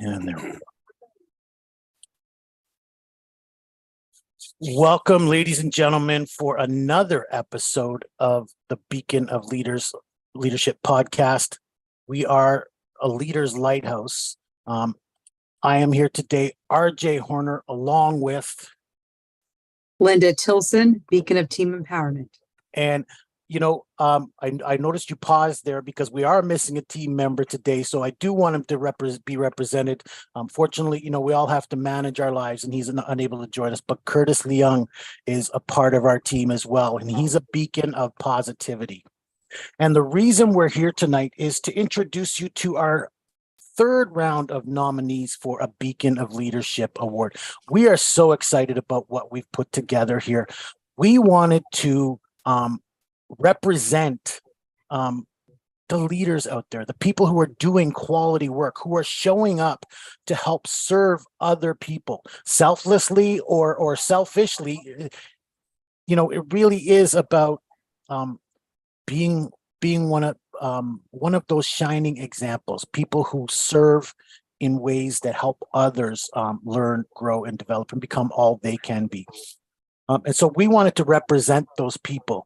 And there we go. Welcome, ladies and gentlemen, for another episode of the Beacon of Leadership podcast. We are a leader's lighthouse. I am here today, RJ Horner, along with Linda Tilson, Beacon of Team Empowerment. And I noticed you paused there because we are missing a team member today. So I do want him to be represented. Fortunately, we all have to manage our lives and he's unable to join us. But Curtis Leung is a part of our team as well. And he's a beacon of positivity. And the reason we're here tonight is to introduce you to our third round of nominees for a Beacon of Leadership Award. We are so excited about what we've put together here. We wanted to represent the leaders out there, the people who are doing quality work, who are showing up to help serve other people selflessly or selfishly. It really is about being one of those shining examples, people who serve in ways that help others learn, grow, and develop and become all they can be. And so we wanted to represent those people.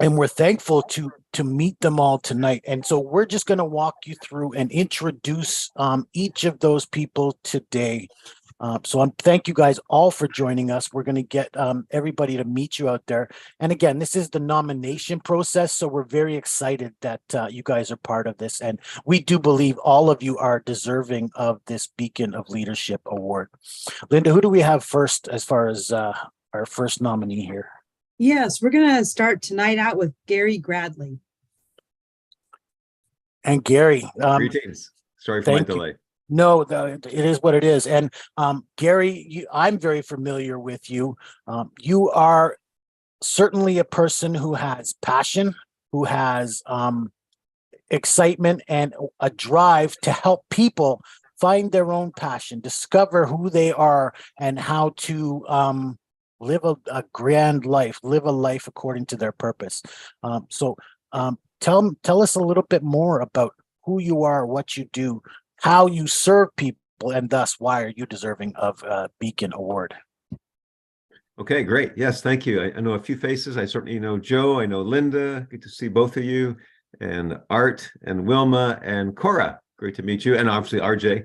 And we're thankful to meet them all tonight. And so we're just going to walk you through and introduce each of those people today. Thank you guys all for joining us. We're going to get everybody to meet you out there. And again, this is the nomination process. So we're very excited that you guys are part of this. And we do believe all of you are deserving of this Beacon of Leadership Award. Linda, who do we have first as far as our first nominee here? Yes, we're going to start tonight out with Gary Gradley. And Gary. Greetings. Sorry for my delay. No, it is what it is. And Gary, I'm very familiar with you. You are certainly a person who has passion, who has excitement and a drive to help people find their own passion, discover who they are and how to live a grand life, live a life according to their purpose. Tell us a little bit more about who you are, what you do, how you serve people, and thus why are you deserving of a Beacon Award? Okay, great. Yes, thank you. I know a few faces. I certainly know Joe. I know Linda. Good to see both of you. And Art and Wilma and Cora. Great to meet you. And obviously RJ.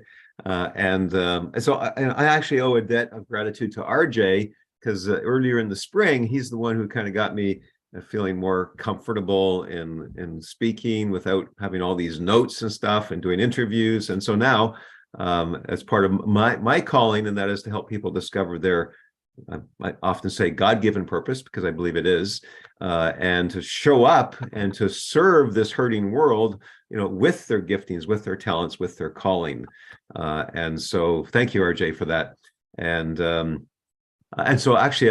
So I actually owe a debt of gratitude to RJ because earlier in the spring, he's the one who kind of got me feeling more comfortable in speaking without having all these notes and stuff and doing interviews. And so now, as part of my calling, and that is to help people discover their, I often say God-given purpose, because I believe it is, and to show up and to serve this hurting world, with their giftings, with their talents, with their calling. And so thank you, RJ, for that. And so actually,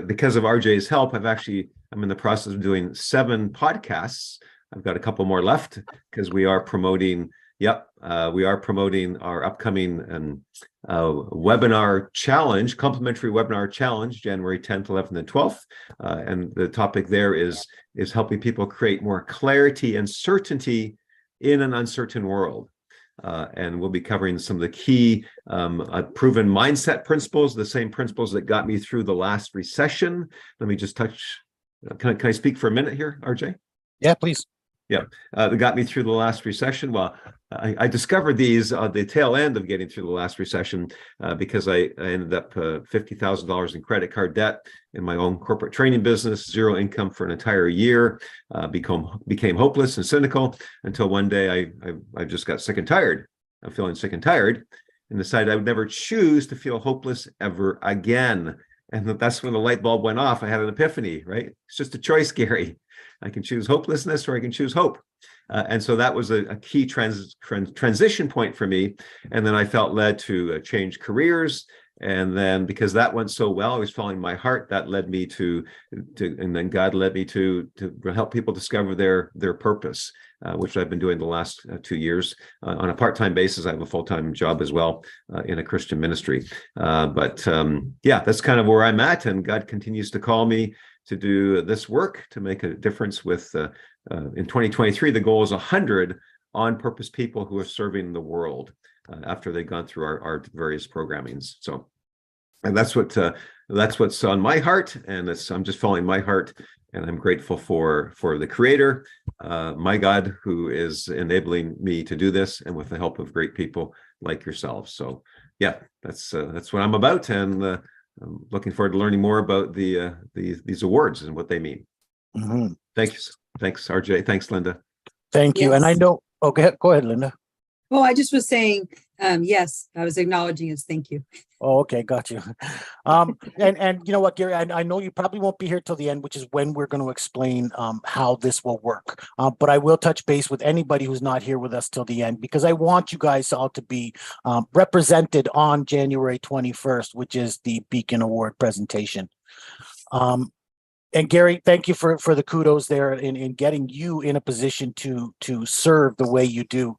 because of RJ's help, I'm in the process of doing 7 podcasts. I've got a couple more left because we are promoting our upcoming webinar challenge, complimentary webinar challenge, January 10th, 11th, and 12th. And the topic there is helping people create more clarity and certainty in an uncertain world. And we'll be covering some of the key proven mindset principles, the same principles that got me through the last recession. Let me just touch. Can I speak for a minute here, RJ? Yeah, please. Yeah, that got me through the last recession. Well, I discovered these at the tail end of getting through the last recession because I ended up $50,000 in credit card debt in my own corporate training business, zero income for an entire year, became hopeless and cynical until one day I just got sick and tired. I'm feeling sick and tired and decided I would never choose to feel hopeless ever again. And that's when the light bulb went off. I had an epiphany, right? It's just a choice, Gary. I can choose hopelessness or I can choose hope. And so that was a key transition point for me. And then I felt led to change careers. And then because that went so well, I was following my heart, that led me and then God led me to help people discover their purpose, which I've been doing the last 2 years on a part-time basis. I have a full-time job as well in a Christian ministry. Yeah, that's kind of where I'm at. And God continues to call me to do this work, to make a difference with, in 2023, the goal is 100 on-purpose people who are serving the world after they've gone through our various programmings. So, and that's what's on my heart, and I'm just following my heart, and I'm grateful for the Creator, my God, who is enabling me to do this, and with the help of great people like yourselves. So, yeah, that's what I'm about, and I'm looking forward to learning more about these awards and what they mean. Mhm. Thanks, RJ. Thanks, Linda. Thank you. And I Yes. know, oh, go ahead, Linda. Oh, I just was saying, yes, I was acknowledging his thank you. Oh, okay, got you. And you know what, Gary, I know you probably won't be here till the end, which is when we're going to explain how this will work. But I will touch base with anybody who's not here with us till the end, because I want you guys all to be represented on January 21st, which is the Beacon Award presentation. And Gary, thank you for the kudos there in getting you in a position to serve the way you do.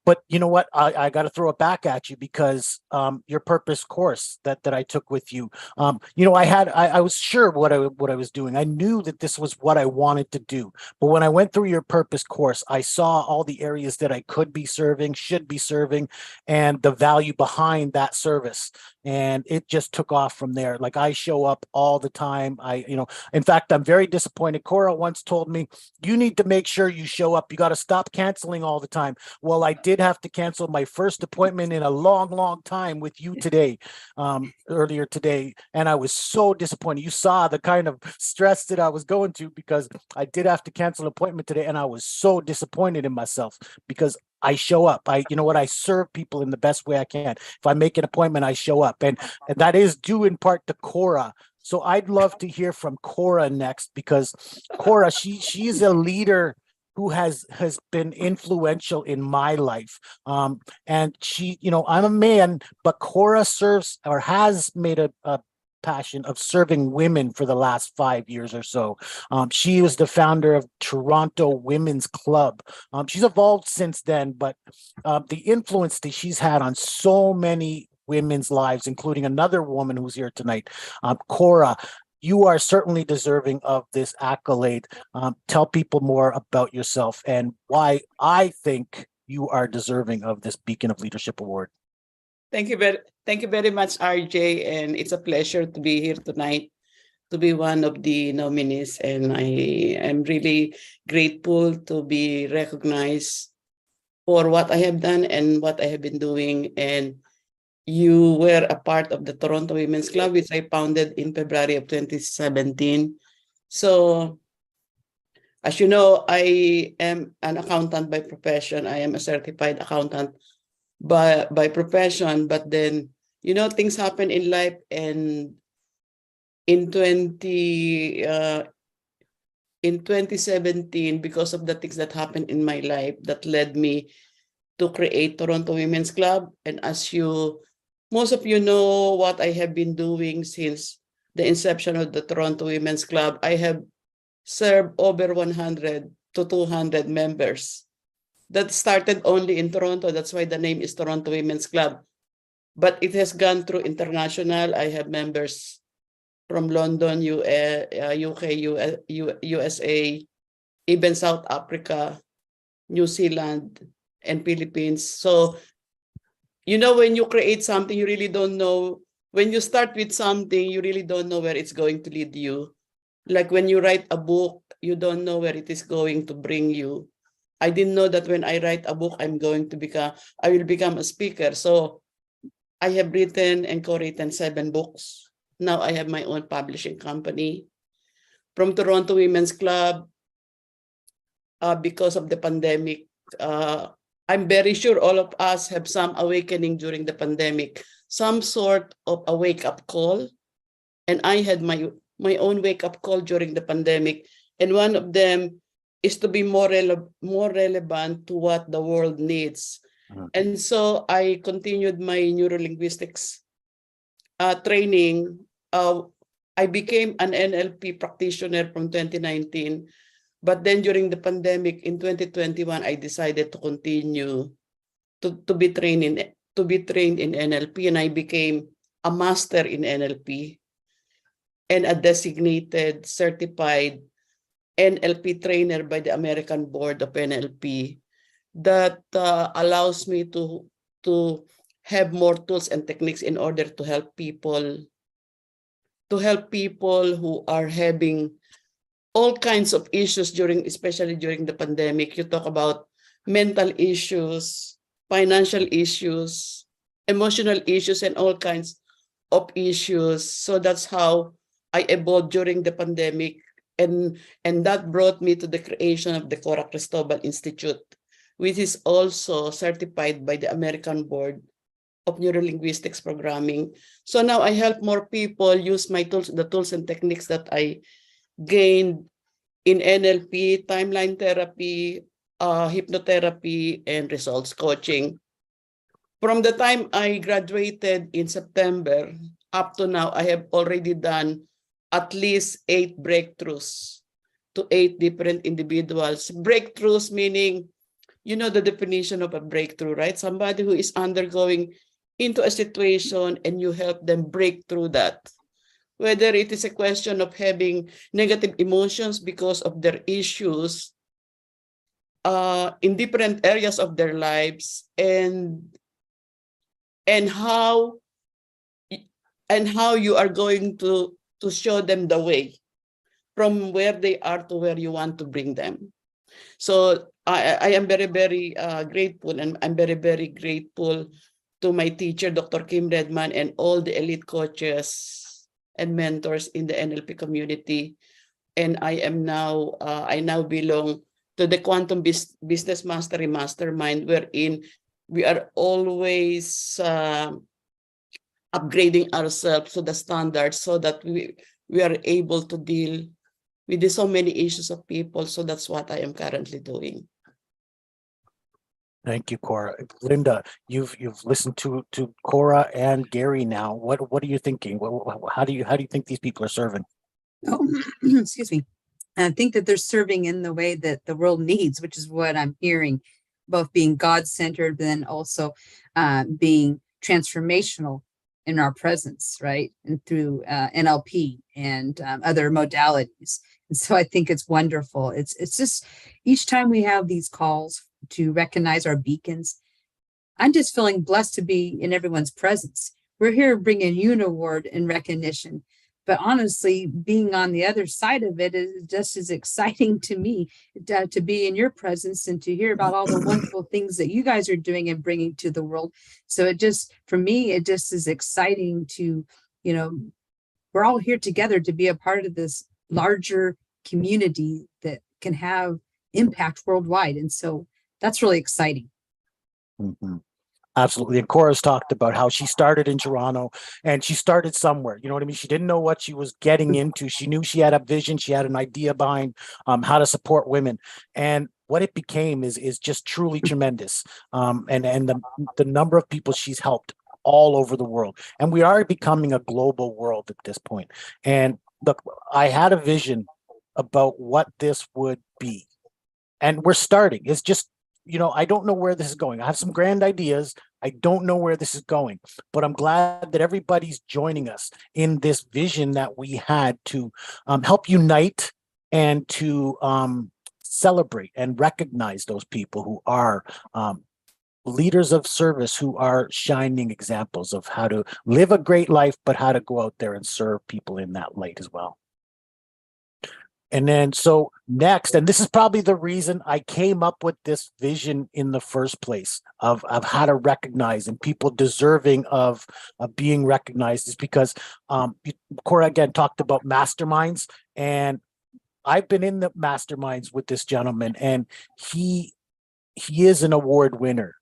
But you know what? I got to throw it back at you, because your purpose course that I took with you, you know, I was sure what I was doing. I knew that this was what I wanted to do. But when I went through your purpose course, I saw all the areas that I could be serving, should be serving, and the value behind that service. And it just took off from there. Like, I show up all the time. In fact, I'm very disappointed. Cora once told me, you need to make sure you show up. You got to stop canceling all the time. Well, I did have to cancel my first appointment in a long time with you today, earlier today. And I was so disappointed. You saw the kind of stress that I was going to, because I did have to cancel an appointment today. And I was so disappointed in myself, because I show up. I serve people in the best way I can. If I make an appointment, I show up. And that is due in part to Cora. So I'd love to hear from Cora next, because Cora, she's a leader who has been influential in my life. And she, I'm a man, but Cora serves, or has made a passion of serving women for the last 5 years or so. She was the founder of Toronto Women's Club. She's evolved since then, but the influence that she's had on so many women's lives, including another woman who's here tonight, Cora, you are certainly deserving of this accolade. Tell people more about yourself and why I think you are deserving of this Beacon of Leadership Award. Thank you very much, RJ, and it's a pleasure to be here tonight, to be one of the nominees, and I am really grateful to be recognized for what I have done and what I have been doing. And you were a part of the Toronto Women's Club, which I founded in February of 2017. So, as you know, I am an accountant by profession. I am a certified accountant by profession, but then, things happen in life, and in 2017, because of the things that happened in my life, that led me to create Toronto Women's Club. And as most of you know what I have been doing since the inception of the Toronto Women's Club. I have served over 100 to 200 members. That started only in Toronto. That's why the name is Toronto Women's Club. But it has gone through international. I have members from London, UK, USA, even South Africa, New Zealand, and Philippines. So, when you create something, you really don't know. When you start with something, you really don't know where it's going to lead you. Like when you write a book, you don't know where it is going to bring you. I didn't know that when I write a book, I will become a speaker. So I have written and co-written 7 books. Now I have my own publishing company. From Toronto Women's Club, because of the pandemic, I'm very sure all of us have some awakening during the pandemic, some sort of a wake-up call. And I had my own wake-up call during the pandemic. And one of them is to be more relevant to what the world needs. And so I continued my neurolinguistics training. I became an NLP practitioner from 2019. But then during the pandemic in 2021, I decided to continue to be trained in NLP, and I became a master in NLP and a designated certified NLP trainer by the American Board of NLP. that allows me to have more tools and techniques in order to help people who are having all kinds of issues especially during the pandemic. You talk about mental issues, financial issues, emotional issues, and all kinds of issues. So that's how I evolved during the pandemic. And that brought me to the creation of the Cora Cristobal Institute, which is also certified by the American Board of Neurolinguistics Programming. So now I help more people use my tools, the tools and techniques that I gained in NLP, timeline therapy, hypnotherapy, and results coaching. From the time I graduated in September up to now, I have already done at least 8 breakthroughs to 8 different individuals. Breakthroughs meaning, you know the definition of a breakthrough, right? Somebody who is undergoing into a situation and you help them break through that. Whether it is a question of having negative emotions because of their issues in different areas of their lives, and how you are going to show them the way from where they are to where you want to bring them. So I am very, very grateful, and I'm very, very grateful to my teacher, Dr. Kim Redman, and all the elite coaches and mentors in the NLP community. And I now belong to the Quantum Business Mastery Mastermind, wherein we are always upgrading ourselves to the standards so that we are able to deal with so many issues of people. So that's what I am currently doing. Thank you, Cora. Linda, you've listened to Cora and Gary now. What are you thinking? How do you think these people are serving? Oh, excuse me. I think that they're serving in the way that the world needs, which is what I'm hearing, both being God-centered, but then also being transformational in our presence, right? And through NLP and other modalities. And so I think it's wonderful. It's just each time we have these calls to recognize our beacons, I'm just feeling blessed to be in everyone's presence. We're here bringing you an award and recognition, but honestly, being on the other side of it is just as exciting to me to be in your presence and to hear about all the wonderful things that you guys are doing and bringing to the world. So it just, for me, it just is exciting to, we're all here together to be a part of this larger community that can have impact worldwide. And so that's really exciting. Mm-hmm. Absolutely. And Cora's talked about how she started in Toronto, and she started somewhere. You know what I mean? She didn't know what she was getting into. She knew she had a vision. She had an idea behind how to support women. And what it became is just truly tremendous. And the number of people she's helped all over the world. And we are becoming a global world at this point. And look, I had a vision about what this would be. And we're starting. It's just, I don't know where this is going. I have some grand ideas. I don't know where this is going, but I'm glad that everybody's joining us in this vision that we had to help unite and to celebrate and recognize those people who are leaders of service, who are shining examples of how to live a great life, but how to go out there and serve people in that light as well. And then so next, and this is probably the reason I came up with this vision in the first place of how to recognize and people deserving of being recognized, is because Cora again talked about masterminds, and I've been in the masterminds with this gentleman, and he is an award winner.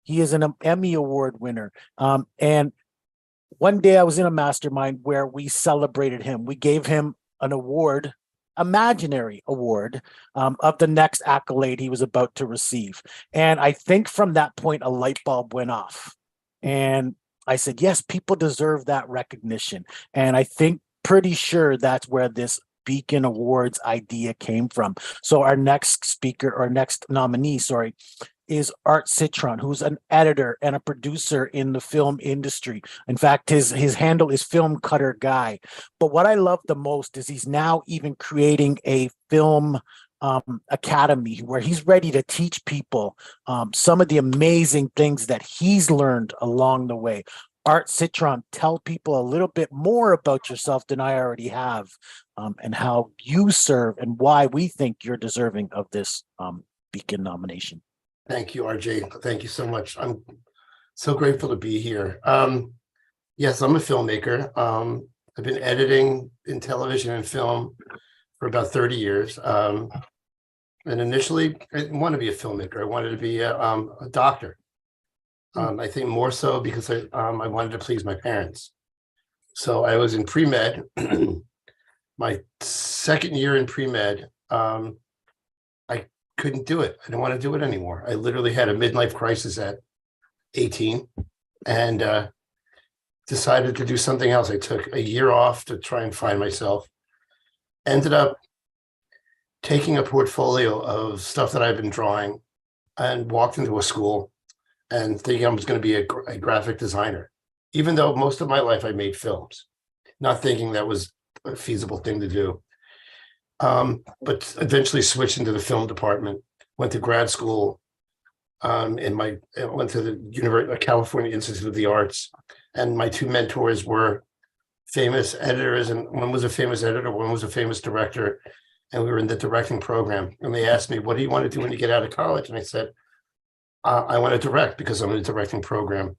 He is an Emmy Award winner. And one day I was in a mastermind where we celebrated him. We gave him an award, imaginary award, of the next accolade he was about to receive. And I think from that point, a light bulb went off. And I said, yes, people deserve that recognition. And I think pretty sure that's where this Beacon Awards idea came from. So our next speaker, or next nominee, is Art Citron, who's an editor and a producer in the film industry. In fact, his handle is Film Cutter Guy. But what I love the most is he's now even creating a film academy where he's ready to teach people some of the amazing things that he's learned along the way. Art, Citron, tell people a little bit more about yourself than I already have, and how you serve and why we think you're deserving of this Beacon nomination. Thank you, RJ. Thank you so much. I'm so grateful to be here. Yes, I'm a filmmaker. I've been editing in television and film for about 30 years. And initially, I didn't want to be a filmmaker. I wanted to be a doctor. I think more so because I wanted to please my parents. So I was in pre-med. My second year in pre-med, I couldn't do it. I didn't want to do it anymore. I literally had a midlife crisis at 18 and decided to do something else. I took a year off to try and find myself. Ended up taking a portfolio of stuff that I've been drawing and walked into a school and thinking I was going to be a graphic designer, even though most of my life I made films, not thinking that was a feasible thing to do. But eventually switched into the film department, went to grad school, went to the California Institute of the Arts, and my two mentors were famous editors, and one was a famous editor, one was a famous director, and we were in the directing program. And they asked me, what do you want to do when you get out of college? And I said, I want to direct because I'm in a directing program.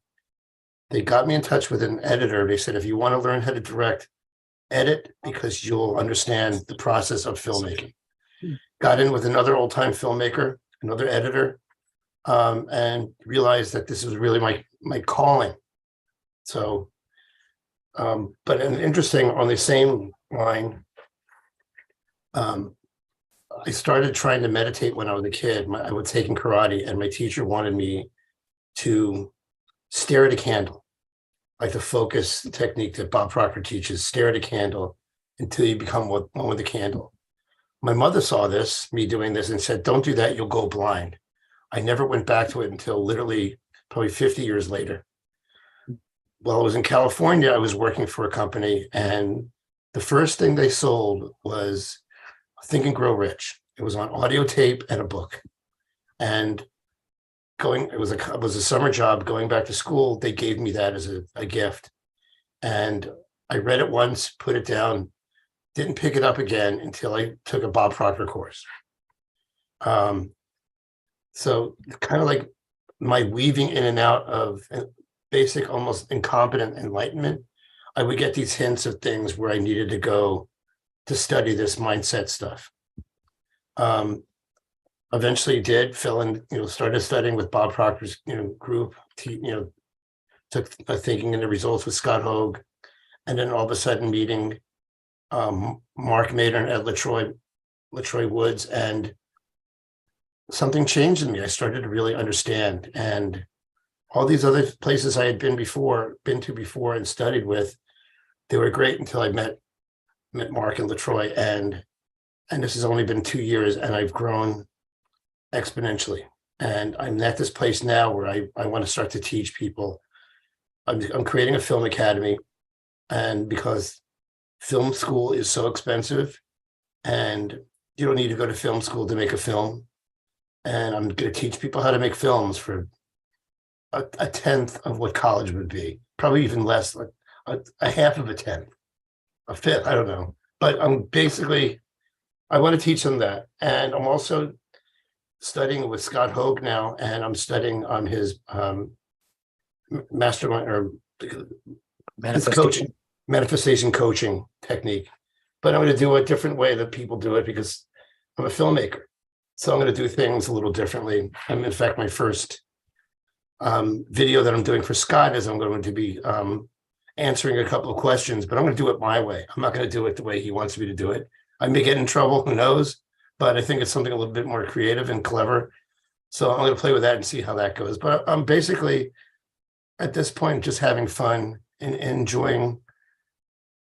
They got me in touch with an editor. They said, if you want to learn how to direct, edit, because you'll understand the process of filmmaking. Got in with another old-time filmmaker, another editor, and realized that this was really my calling. So, but an interesting, on the same line, I started trying to meditate when I was a kid. I was taking karate, and my teacher wanted me to stare at a candle, like the focus technique that Bob Proctor teaches, stare at a candle until you become one with the candle. My mother saw this, me doing this, and said, don't do that, you'll go blind. I never went back to it until literally probably 50 years later. While I was in California, I was working for a company, and the first thing they sold was Think and Grow Rich. It was on audio tape and a book. And it was a summer job. Going back to school, they gave me that as a gift. And I read it once, put it down, didn't pick it up again until I took a Bob Proctor course. So kind of like my weaving in and out of basic, almost incompetent enlightenment, I would get these hints of things where I needed to go to study this mindset stuff. Eventually started studying with Bob Proctor's, group, took Thinking in the Results with Scott Hogue, and then all of a sudden meeting Mark Mader and Ed LaTroy Woods, and something changed in me. I started to really understand, and all these other places I had been to before and studied with, they were great until I met Mark and LaTroy, and this has only been 2 years, and I've grown exponentially. And I'm at this place now where I want to start to teach people. I'm creating a film academy, and because film school is so expensive, and you don't need to go to film school to make a film, and I'm going to teach people how to make films for a tenth of what college would be, probably even less, like a half of a tenth, a fifth, I don't know. But I want to teach them that. And I'm also studying with Scott Hogue now, and I'm studying on his mastermind or his manifestation coaching technique. But I'm going to do it a different way that people do it because I'm a filmmaker. So I'm going to do things a little differently. In fact, my first video that I'm doing for Scott is I'm going to be answering a couple of questions, but I'm going to do it my way. I'm not going to do it the way he wants me to do it. I may get in trouble, who knows? But I think it's something a little bit more creative and clever. So I'm going to play with that and see how that goes. But I'm basically, at this point, just having fun and enjoying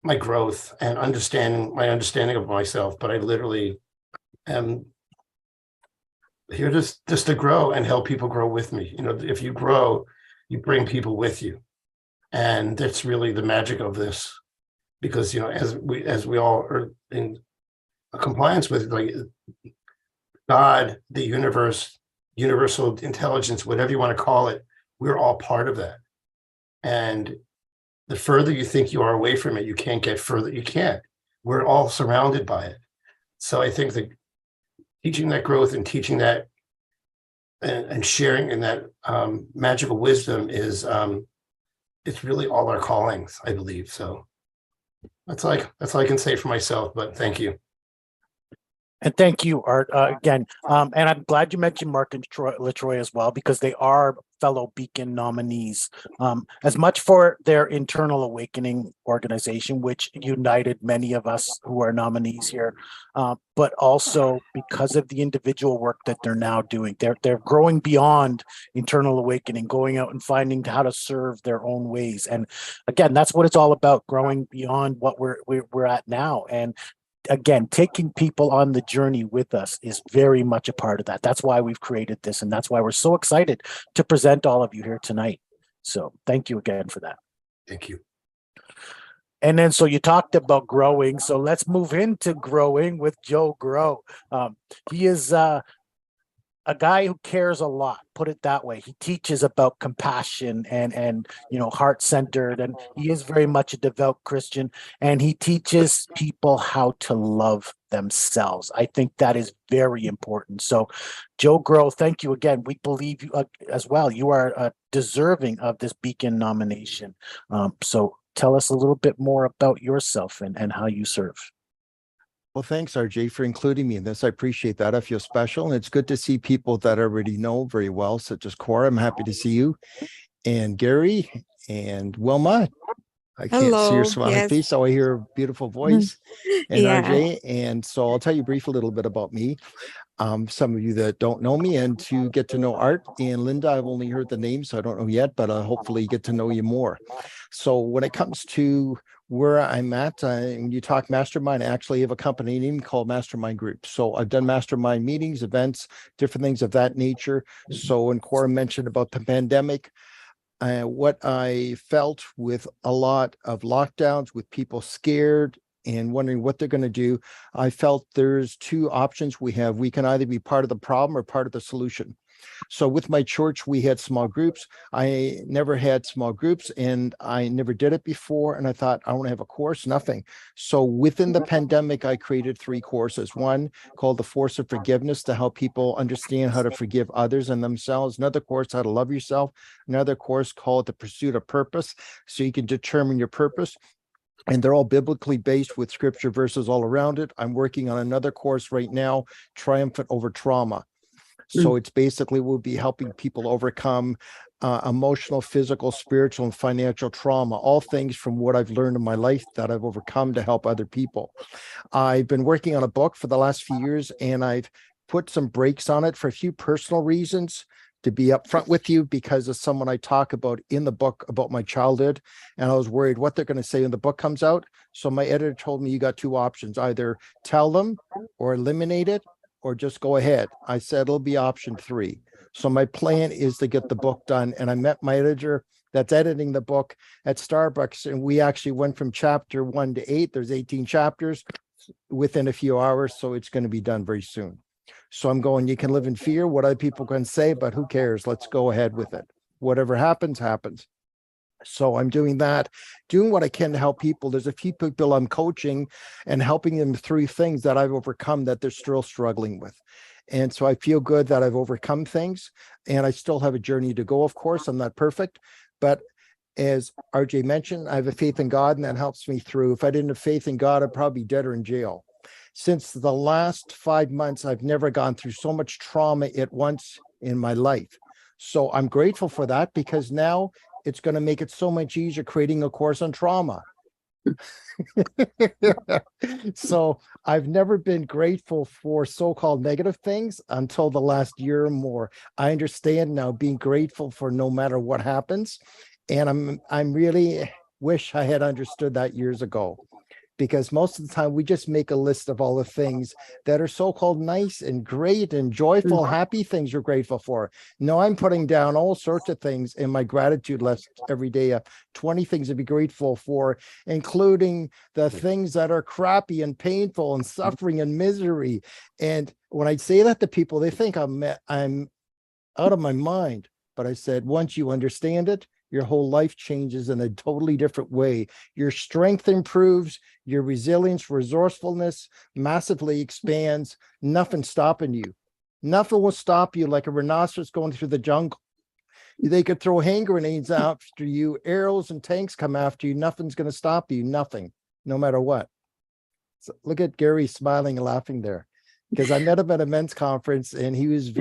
my growth and my understanding of myself. But I literally am here just to grow and help people grow with me. If you grow, you bring people with you. And that's really the magic of this, because as we all are in compliance with, like, God, the universe, universal intelligence, whatever you want to call it, we're all part of that. And the further you think you are away from it, you can't get further. You can't. We're all surrounded by it. So I think that teaching that growth and teaching that and sharing in that magical wisdom is it's really all our callings, I believe. So that's all I can say for myself, but thank you. And thank you, Art, again. And I'm glad you mentioned Mark and LaTroy as well, because they are fellow Beacon nominees. As much for their internal awakening organization, which united many of us who are nominees here, but also because of the individual work that they're now doing. They're growing beyond internal awakening, going out and finding how to serve their own ways. And again, that's what it's all about, growing beyond what we're at now. And again, taking people on the journey with us is very much a part of that. That's why we've created this, and that's why we're so excited to present all of you here tonight. So thank you again for that. Thank you. And then, so you talked about growing. So let's move into growing with Joe Groh. He is a guy who cares a lot, put it that way. He teaches about compassion and heart-centered, and he is very much a devout Christian, and he teaches people how to love themselves. I think that is very important. So Joe Groh, thank you again. We believe you as well. You are deserving of this Beacon nomination. So tell us a little bit more about yourself and how you serve. Well, thanks, RJ, for including me in this. I appreciate that. I feel special. And it's good to see people that I already know very well, such as Cora. I'm happy to see you. And Gary and Wilma. I can't see your smiling face, so I hear a beautiful voice. And RJ. And so I'll tell you briefly a little bit about me. Some of you that don't know me, and to get to know Art and Linda, I've only heard the name, so I don't know yet, but hopefully get to know you more. So when it comes to where I'm at, when you talk Mastermind, I actually have a company name called Mastermind Group. So I've done Mastermind meetings, events, different things of that nature. So when Cora mentioned about the pandemic, what I felt with a lot of lockdowns, with people scared and wondering what they're going to do, I felt there's two options we have. We can either be part of the problem or part of the solution. So with my church, we had small groups. I never had small groups, and I never did it before. And I thought, I want to have a course, nothing. So within the pandemic, I created 3 courses. One called The Force of Forgiveness, to help people understand how to forgive others and themselves. Another course, How to Love Yourself. Another course called The Pursuit of Purpose, so you can determine your purpose. And they're all biblically based with scripture verses all around it. I'm working on another course right now, Triumphant Over Trauma. So it's basically, we'll be helping people overcome emotional, physical, spiritual, and financial trauma, all things from what I've learned in my life that I've overcome to help other people. I've been working on a book for the last few years, and I've put some breaks on it for a few personal reasons, to be upfront with you, because of someone I talk about in the book about my childhood, and I was worried what they're going to say when the book comes out. So my editor told me, you got 2 options, either tell them or eliminate it, or just go ahead. I said it'll be option 3. So my plan is to get the book done. And I met my editor that's editing the book at Starbucks, and we actually went from chapter 1 to 8. There's 18 chapters within a few hours, so it's going to be done very soon. So I'm going, you can live in fear, what other people can say, but who cares? Let's go ahead with it. Whatever happens, happens. So I'm doing that, doing what I can to help people. There's a few people I'm coaching and helping them through things that I've overcome that they're still struggling with. And so I feel good that I've overcome things, and I still have a journey to go. Of course, I'm not perfect, but as RJ mentioned, I have a faith in God, and that helps me through. If I didn't have faith in God, I'd probably be dead or in jail. Since the last 5 months, I've never gone through so much trauma at once in my life. So I'm grateful for that, because now it's going to make it so much easier creating a course on trauma. So I've never been grateful for so-called negative things until the last year or more. I understand now being grateful for no matter what happens. And I'm really wish I had understood that years ago, because most of the time we just make a list of all the things that are so-called nice and great and joyful, happy things you're grateful for. No, I'm putting down all sorts of things in my gratitude list every day, 20 things to be grateful for, including the things that are crappy and painful and suffering and misery. And when I say that to people, they think I'm out of my mind. But I said, once you understand it, your whole life changes in a totally different way. Your strength improves, your resilience, resourcefulness massively expands. Nothing's stopping you. Nothing will stop you like a rhinoceros going through the jungle. They could throw hand grenades after you, arrows and tanks come after you. Nothing's going to stop you. Nothing, no matter what. So look at Gary smiling and laughing there, because I met him at a men's conference and he was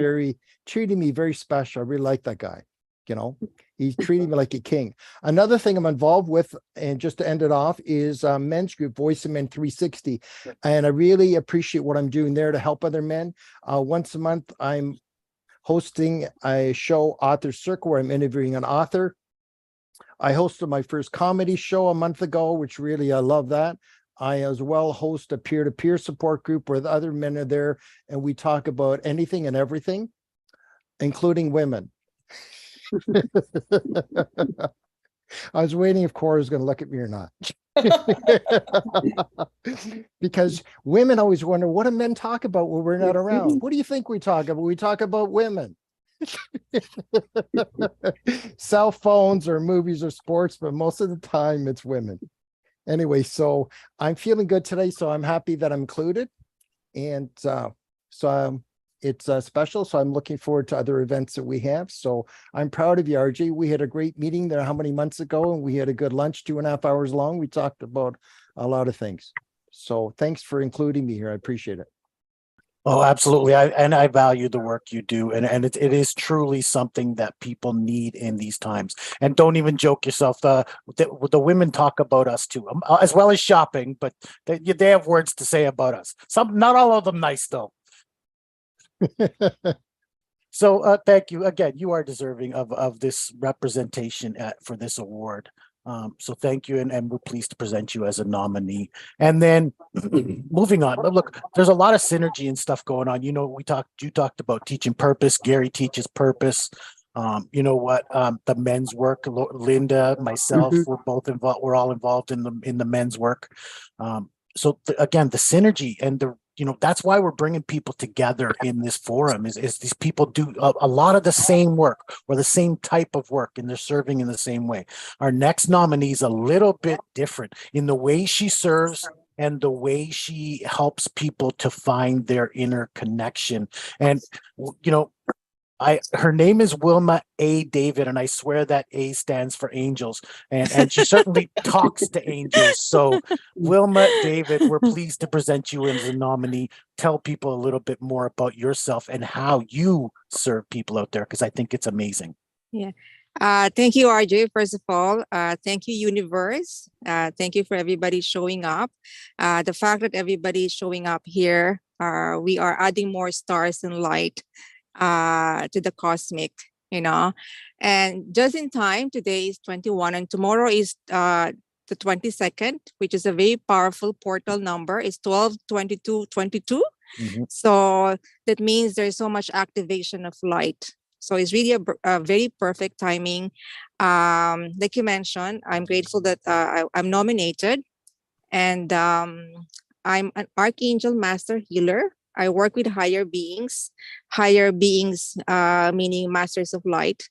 treating me very special. I really like that guy. You know, he's treating me like a king. Another thing I'm involved with, and just to end it off, is men's group, Voice of Men 360. And I really appreciate what I'm doing there to help other men. Once a month, I'm hosting a show, Author Circle, where I'm interviewing an author. I hosted my first comedy show a month ago, which really, I love that. I as well host a peer-to-peer support group where the other men are there, and we talk about anything and everything, including women. I was waiting if Cora was going to look at me or not. Because women always wonder, what do men talk about when we're not around? What do you think we talk about? We talk about women. Cell phones or movies or sports, but most of the time it's women. Anyway, so I'm feeling good today, so I'm happy that I'm included. And it's special, so I'm looking forward to other events that we have. So I'm proud of you, RJ. We had a great meeting there how many months ago, and we had a good lunch, 2.5 hours long. We talked about a lot of things. So thanks for including me here. I appreciate it. Oh, absolutely. I value the work you do. And it is truly something that people need in these times. And don't even joke yourself. The women talk about us too, as well as shopping, but they have words to say about us. Not all of them nice though. So thank you again. You are deserving of this representation for this award. So thank you, and we're pleased to present you as a nominee. And then moving on, look, there's a lot of synergy and stuff going on. You know, you talked about teaching purpose. Gary teaches purpose. You know what? The men's work. Linda, myself, we're both involved. We're all involved in the men's work. So again, the synergy and that's why we're bringing people together in this forum is these people do a lot of the same work or the same type of work, and they're serving in the same way. Our next nominee is a little bit different in the way she serves and the way she helps people to find their inner connection. And, her name is Wilma A. David, and I swear that A stands for angels, and she certainly talks to angels. So Wilma David, we're pleased to present you as a nominee. Tell people a little bit more about yourself and how you serve people out there, because I think it's amazing. Yeah. Thank you, RJ. First of all, thank you, Universe. Thank you for everybody showing up. The fact that everybody is showing up here, we are adding more stars and light to the cosmic, and just in time. Today is 21 and tomorrow is the 22nd, which is a very powerful portal number. It's 12-22-22. So that means there's so much activation of light. So it's really a very perfect timing. Like you mentioned, I'm grateful that I'm nominated, and I'm an Archangel Master Healer. I work with higher beings meaning masters of light.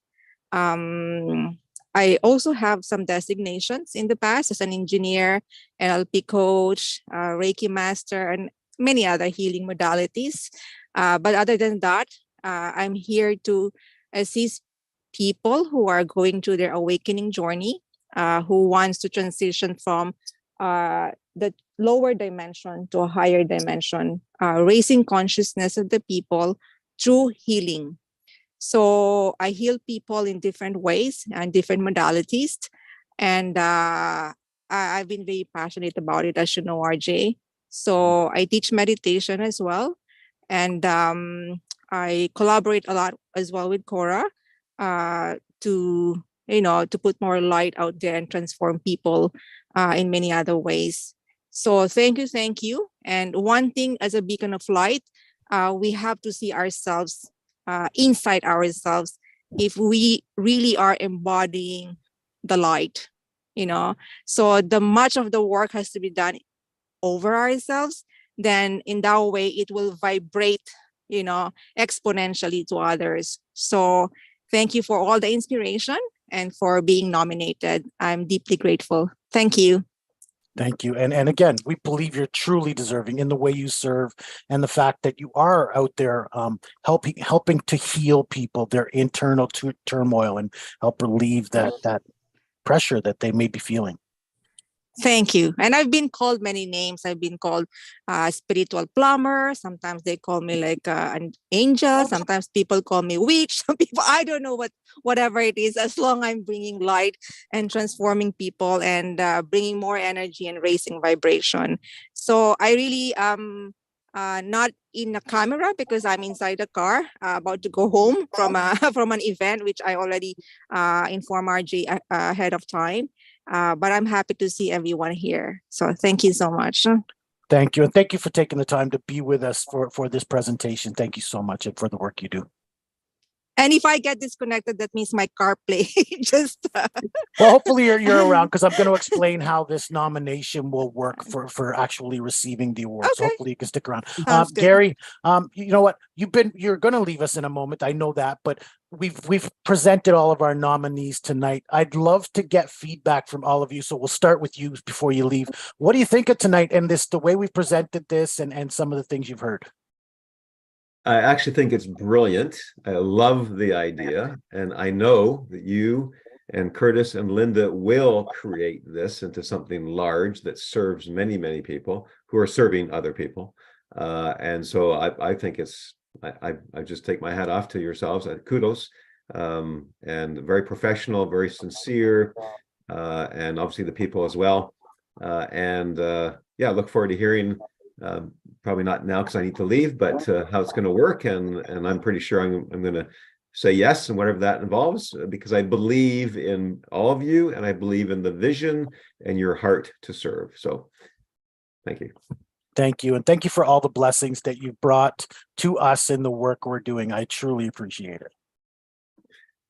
I also have some designations in the past as an engineer, NLP coach, Reiki master, and many other healing modalities. But other than that, I'm here to assist people who are going through their awakening journey, who wants to transition from the lower dimension to a higher dimension, raising consciousness of the people through healing. So I heal people in different ways and different modalities. And I've been very passionate about it, as you know, RJ. So I teach meditation as well. And I collaborate a lot as well with Cora to put more light out there and transform people in many other ways. So thank you. And one thing as a beacon of light, we have to see ourselves inside ourselves if we really are embodying the light, So the much of the work has to be done over ourselves. Then in that way, it will vibrate, exponentially to others. So thank you for all the inspiration and for being nominated. I'm deeply grateful. Thank you. Thank you. And again, we believe you're truly deserving in the way you serve and the fact that you are out there helping to heal people, their internal turmoil, and help relieve that pressure that they may be feeling. Thank you. And I've been called many names. I've been called spiritual plumber. Sometimes they call me like an angel. Sometimes people call me witch. Some people, I don't know whatever it is, as long I'm bringing light and transforming people and bringing more energy and raising vibration. So I really not in a camera because I'm inside the car about to go home from from an event, which I already informed RJ ahead of time. But I'm happy to see everyone here. So thank you so much. Thank you. And thank you for taking the time to be with us for this presentation. Thank you so much and for the work you do. And if I get disconnected, that means my CarPlay just. Well, hopefully you're around because I'm going to explain how this nomination will work for actually receiving the award. So Okay. hopefully you can stick around. Sounds good. Gary, you know what? You're going to leave us in a moment. I know that, but we've presented all of our nominees tonight. I'd love to get feedback from all of you. So we'll start with you before you leave. What do you think of tonight and the way we've presented this and some of the things you've heard? I actually think it's brilliant. I love the idea. And I know that you and Curtis and Linda will create this into something large that serves many, many people who are serving other people. And so I think I just take my hat off to yourselves. Kudos. And very professional, very sincere, and obviously the people as well. Yeah, look forward to hearing probably not now because I need to leave, but how it's going to work. And I'm pretty sure I'm going to say yes and whatever that involves, because I believe in all of you and I believe in the vision and your heart to serve. So thank you. Thank you. And thank you for all the blessings that you brought to us in the work we're doing. I truly appreciate it.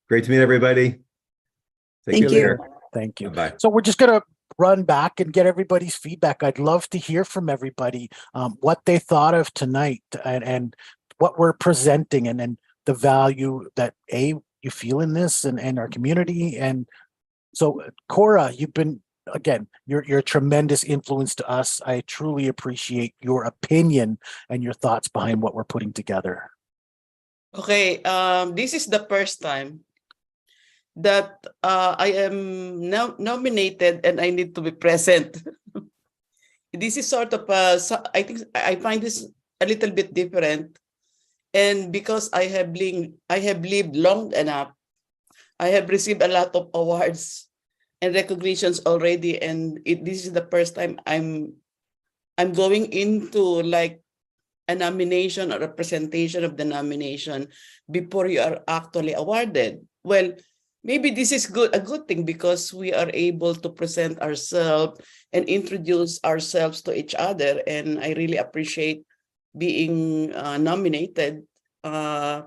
Great to meet everybody. Thank you. Later. Thank you. Bye. So we're just going to run back and get everybody's feedback. I'd love to hear from everybody what they thought of tonight and what we're presenting and the value that you feel in this and our community. And so Cora, you've been, again, you're a tremendous influence to us. I truly appreciate your opinion and your thoughts behind what we're putting together. Okay, this is the first time that I am now nominated and I need to be present. This is sort of I think I find this a little bit different, and because I have lived long enough, I have received a lot of awards and recognitions already, and this is the first time I'm going into like a nomination or a presentation of the nomination before you are actually awarded. Well, maybe this is a good thing because we are able to present ourselves and introduce ourselves to each other. And I really appreciate being nominated. I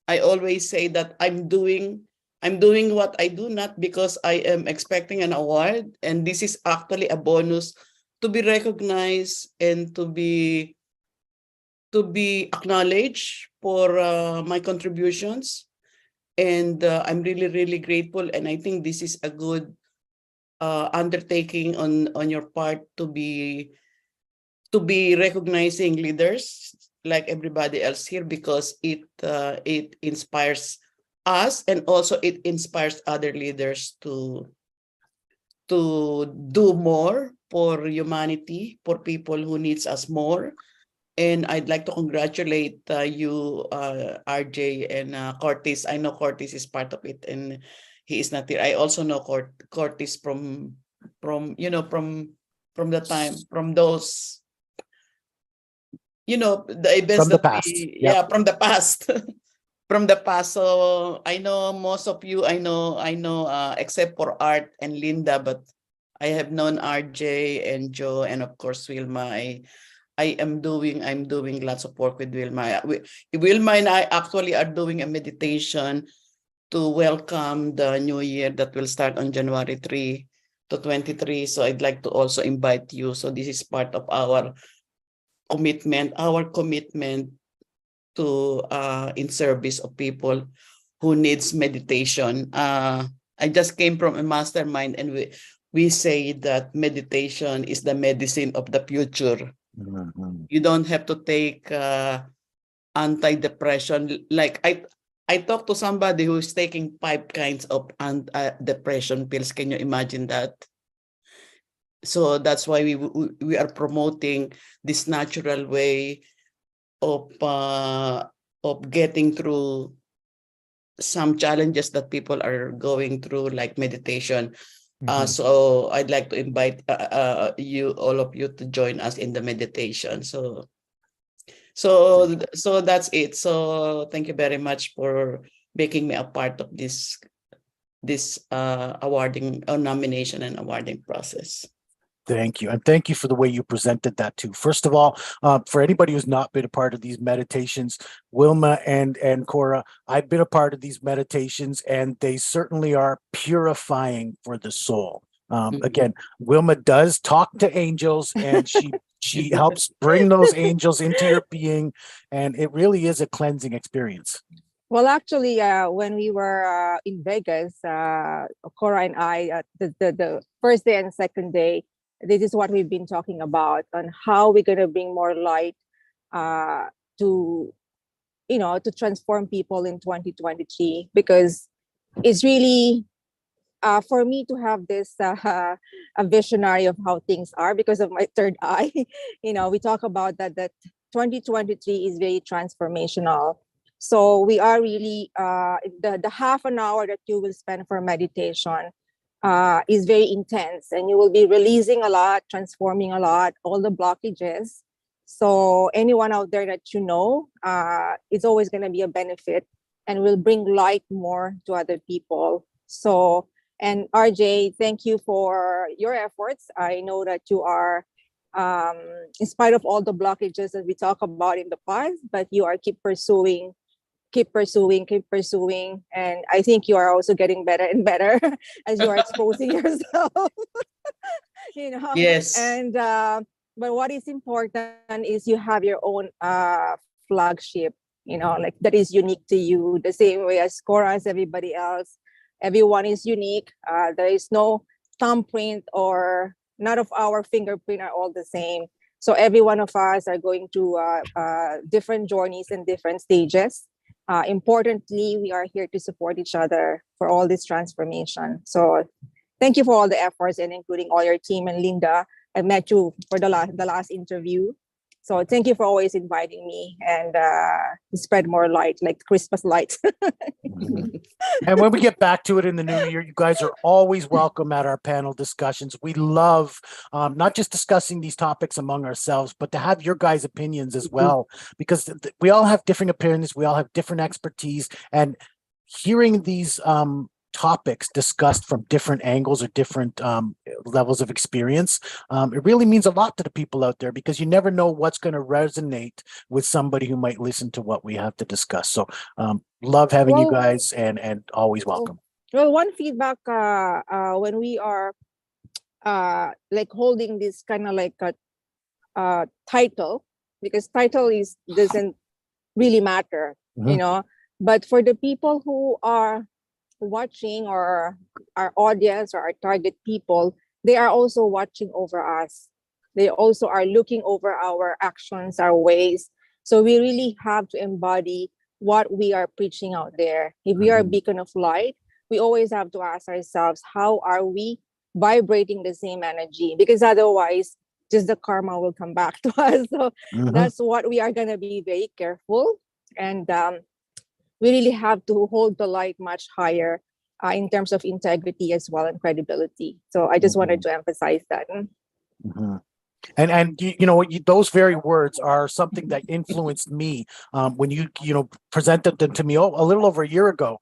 always say that I'm doing what I do not because I am expecting an award, and this is actually a bonus to be recognized and to be acknowledged for my contributions. And I'm really, really grateful. And I think this is a good undertaking on your part to be recognizing leaders like everybody else here, because it inspires us, and also it inspires other leaders to do more for humanity, for people who needs us more. And I'd like to congratulate you, RJ and Curtis. I know Curtis is part of it, and he is not here. I also know Curtis from the time, from those, the events From the that past. from the past. from the past. So I know most of you, I know, except for Art and Linda, but I have known RJ and Joe, and of course Wilma. I'm doing lots of work with Wilma. Wilma and I actually are doing a meditation to welcome the new year that will start on January 3 to 23. So I'd like to also invite you. So this is part of our commitment to in service of people who needs meditation. I just came from a mastermind, and we say that meditation is the medicine of the future. You don't have to take antidepressant. Like I talked to somebody who is taking 5 kinds of depression pills. Can you imagine that? So that's why we are promoting this natural way of getting through some challenges that people are going through, like meditation. So I'd like to invite you, all of you, to join us in the meditation. So that's it. So thank you very much for making me a part of this awarding or nomination and awarding process. Thank you. And thank you for the way you presented that too. First of all, for anybody who's not been a part of these meditations, Wilma and Cora, I've been a part of these meditations, and they certainly are purifying for the soul. Again, Wilma does talk to angels, and she helps bring those angels into your being, and it really is a cleansing experience. Well, actually, when we were in Vegas, Cora and I, the first day and second day, this is what we've been talking about, on how we're going to bring more light to transform people in 2023, because it's really for me to have this a visionary of how things are because of my third eye. We talk about that 2023 is very transformational. So we are really the half an hour that you will spend for meditation is very intense, and you will be releasing a lot, transforming a lot, all the blockages. So anyone out there that it's always going to be a benefit and will bring light more to other people. So, and RJ, thank you for your efforts. I know that you are, in spite of all the blockages that we talk about in the past, but you are keep pursuing. And I think you are also getting better and better as you are exposing yourself. Yes. And but what is important is you have your own flagship, like that is unique to you, the same way as Cora, as everybody else. Everyone is unique. There is no thumbprint, or none of our fingerprint are all the same. So every one of us are going through different journeys and different stages. Importantly, we are here to support each other for all this transformation. So thank you for all the efforts, and including all your team. And Linda, I met you for the last interview. So thank you for always inviting me and spread more light, like Christmas light. And when we get back to it in the new year, you guys are always welcome at our panel discussions. We love not just discussing these topics among ourselves, but to have your guys' opinions as well, because we all have different opinions, we all have different expertise, and hearing these topics discussed from different angles or different levels of experience, it really means a lot to the people out there, because you never know what's going to resonate with somebody who might listen to what we have to discuss. So love having you guys, and always welcome. Well, one feedback when we are like holding this kind of like a title, because title doesn't really matter, but for the people who are watching, or our audience or our target people, they are also watching over us. They also are looking over our actions, our ways. So we really have to embody what we are preaching out there. If we are a beacon of light, we always have to ask ourselves, how are we vibrating the same energy? Because otherwise, just the karma will come back to us. So that's what we are going to be very careful. And we really have to hold the light much higher in terms of integrity as well, and credibility. So I just wanted to emphasize that. And you know what, those very words are something that influenced me when you presented them to me a little over a year ago,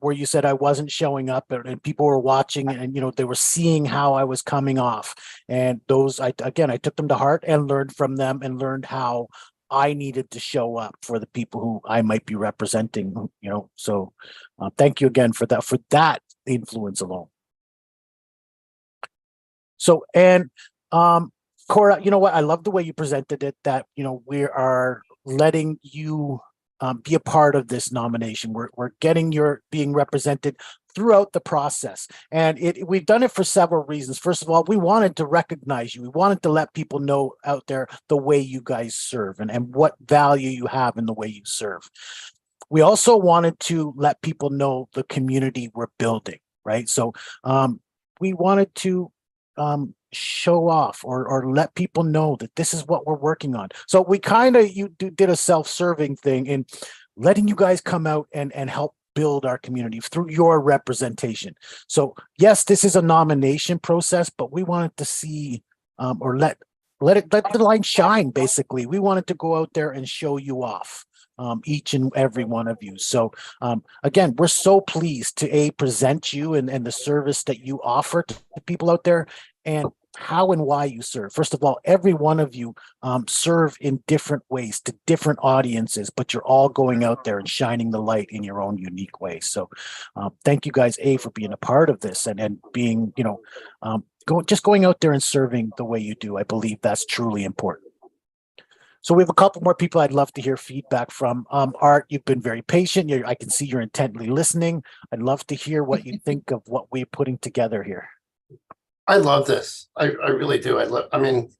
where you said I wasn't showing up and people were watching and they were seeing how I was coming off. And those, I took them to heart and learned from them and learned how I needed to show up for the people who I might be representing. So thank you again for that influence alone. So and Cora, you know what? I love the way you presented it, that, we are letting you be a part of this nomination. We're getting your being represented throughout the process. And we've done it for several reasons. First of all, we wanted to recognize you. We wanted to let people know out there the way you guys serve and what value you have in the way you serve. We also wanted to let people know the community we're building, right? So we wanted to show off or let people know that this is what we're working on. So we kind of did a self-serving thing in letting you guys come out and help build our community through your representation. So yes, this is a nomination process, but we wanted to see or let the line shine. Basically, we wanted to go out there and show you off. Each and every one of you. So again, we're so pleased to present you and the service that you offer to people out there, and how and why you serve. First of all, every one of you serve in different ways to different audiences, but you're all going out there and shining the light in your own unique way. So thank you guys, for being a part of this and being, going out there and serving the way you do. I believe that's truly important. So we have a couple more people I'd love to hear feedback from. Art, you've been very patient. I can see you're intently listening. I'd love to hear what you think of what we're putting together here. I love this. I really do. I mean,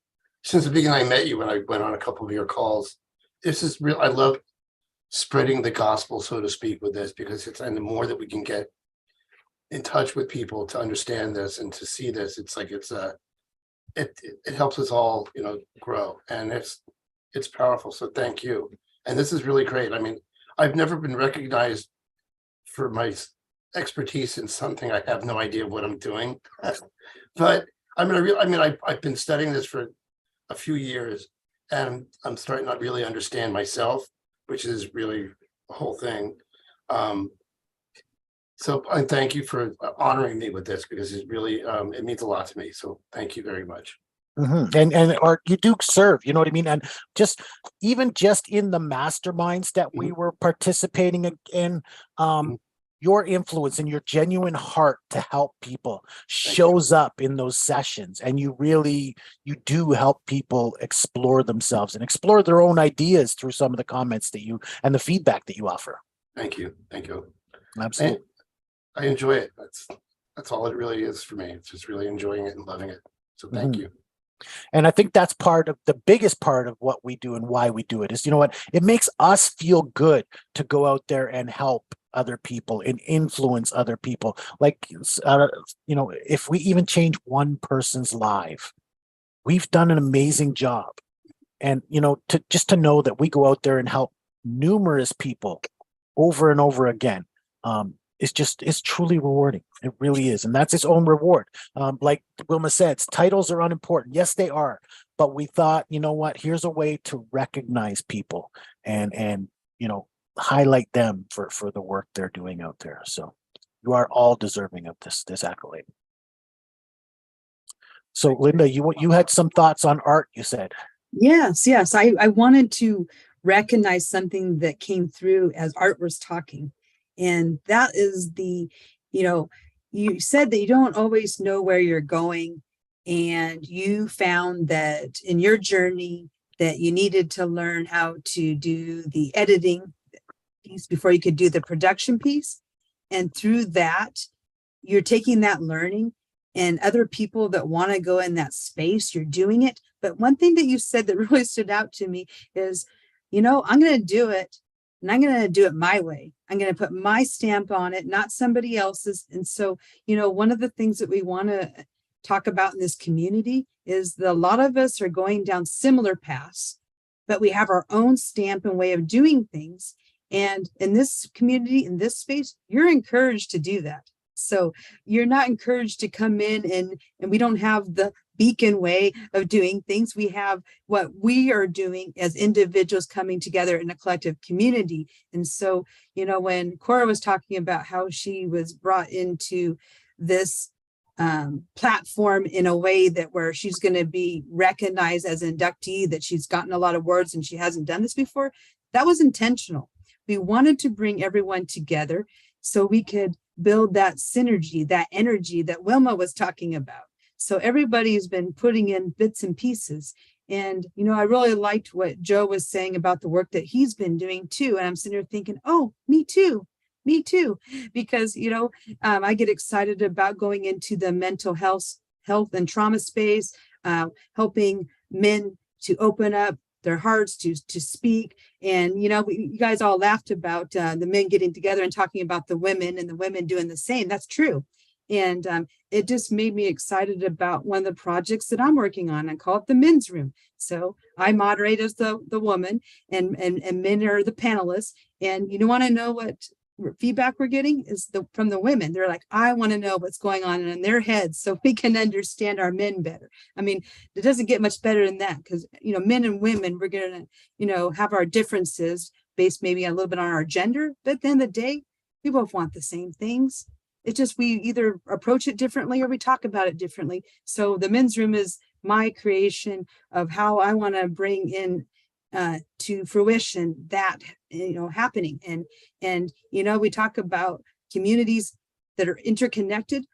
since the beginning, I met you when I went on a couple of your calls. This is real. I love spreading the gospel, so to speak, with this, because and the more that we can get in touch with people to understand this and to see this, it's like it helps us all, grow, and it's powerful. So thank you. And this is really great. I mean, I've never been recognized for my expertise in something. I have no idea what I'm doing, but I've been studying this for a few years, and I'm starting to really understand myself, which is really the whole thing. So I thank you for honoring me with this, because it really it means a lot to me. So thank you very much. Mm-hmm. And Art, you do serve, you know what I mean? And just in the masterminds that we were participating in, your influence and your genuine heart to help people shows up in those sessions. And you do help people explore themselves and explore their own ideas through some of the comments and the feedback that you offer. Thank you. Thank you. Absolutely. I enjoy it. That's all it really is for me. It's just really enjoying it and loving it. So thank you. And I think that's the biggest part of what we do and why we do it is, it makes us feel good to go out there and help other people and influence other people. Like, if we even change one person's life, we've done an amazing job. And, to know that we go out there and help numerous people over and over again, it's truly rewarding. It really is. And that's its own reward. Like Wilma said, titles are unimportant. Yes, they are. But we thought, here's a way to recognize people and highlight them for the work they're doing out there. So you are all deserving of this accolade. So Linda, you had some thoughts on Art, you said. Yes. I wanted to recognize something that came through as Art was talking. And that is you said that you don't always know where you're going. And you found that in your journey that you needed to learn how to do the editing piece before you could do the production piece. And through that, you're taking that learning, and other people that want to go in that space, you're doing it. But one thing that you said that really stood out to me is, I'm going to do it, and I'm going to do it my way. I'm going to put my stamp on it, not somebody else's. And so, one of the things that we want to talk about in this community is that a lot of us are going down similar paths, but we have our own stamp and way of doing things. And in this community, in this space, you're encouraged to do that. So you're not encouraged to come in and we don't have the beacon way of doing things. We have what we are doing as individuals coming together in a collective community. And so, you know, when Cora was talking about how she was brought into this platform in a way that where she's going to be recognized as an inductee, that she's gotten a lot of words and she hasn't done this before, that was intentional. We wanted to bring everyone together so we could build that synergy, that energy that Wilma was talking about. So everybody's been putting in bits and pieces. And, you know, I really liked what Joe was saying about the work that he's been doing too. And I'm sitting there thinking, oh, me too, because, you know, I get excited about going into the mental health and trauma space, helping men to open up their hearts to speak. And, you know, you guys all laughed about the men getting together and talking about the women and the women doing the same. That's true. And it just made me excited about one of the projects that I'm working on. I call it the men's room. So I moderate as the woman, and men are the panelists. And you want to know what feedback we're getting is from the women. They're like, I want to know what's going on in their heads so we can understand our men better. I mean, it doesn't get much better than that, because, you know, men and women, we're going to, you know, have our differences based maybe a little bit on our gender, but at the end of the day, we both want the same things. It's just we either approach it differently or we talk about it differently. So the men's room is my creation of how I want to bring in to fruition that, you know, happening. And you know, we talk about communities that are interconnected.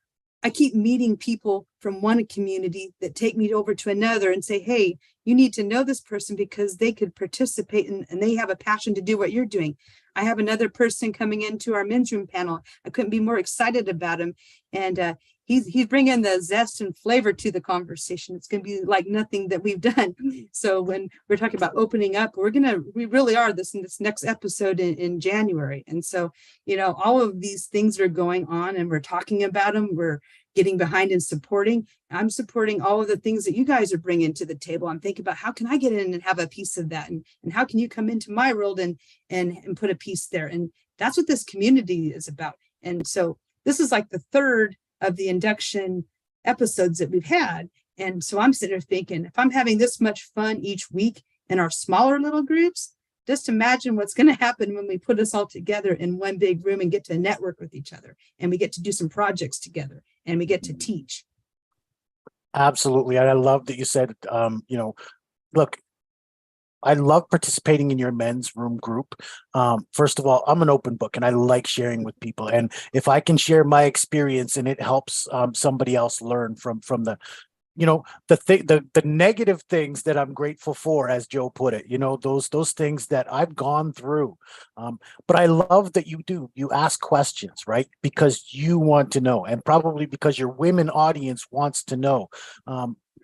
I keep meeting people from one community that take me over to another and say, hey, you need to know this person because they could participate and they have a passion to do what you're doing. I have another person coming into our men's room panel. I couldn't be more excited about him. And he's bringing the zest and flavor to the conversation. It's going to be like nothing that we've done. So when we're talking about opening up, we really are this next episode in January. And so, you know, all of these things are going on and we're talking about them. We're getting behind and supporting. I'm supporting all of the things that you guys are bringing to the table. I'm thinking about how can I get in and have a piece of that? And how can you come into my world and put a piece there? And that's what this community is about. And so this is like the third of the induction episodes that we've had. And so I'm sitting there thinking, if I'm having this much fun each week in our smaller little groups, just imagine what's going to happen when we put us all together in one big room and get to network with each other. And we get to do some projects together and we get to teach. Absolutely. And I love that you said, you know, look, I love participating in your men's room group. First of all, I'm an open book and I like sharing with people. And if I can share my experience and it helps somebody else learn from the, you know, the negative things that I'm grateful for, as Joe put it, you know, those things that I've gone through. But I love that you ask questions, right? Because you want to know, and probably because your women audience wants to know.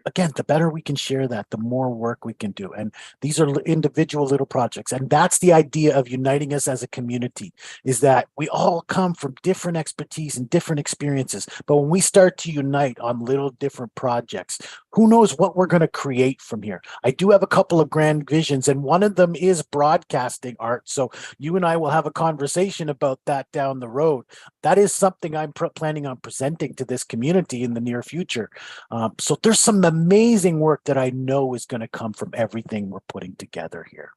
Again, the better we can share that, the more work we can do. And these are individual little projects. And that's the idea of uniting us as a community, is that we all come from different expertise and different experiences. But when we start to unite on little different projects, who knows what we're going to create from here? I do have a couple of grand visions, and one of them is broadcasting, Art. So you and I will have a conversation about that down the road. That is something I'm planning on presenting to this community in the near future. So there's some amazing work that I know is going to come from everything we're putting together here.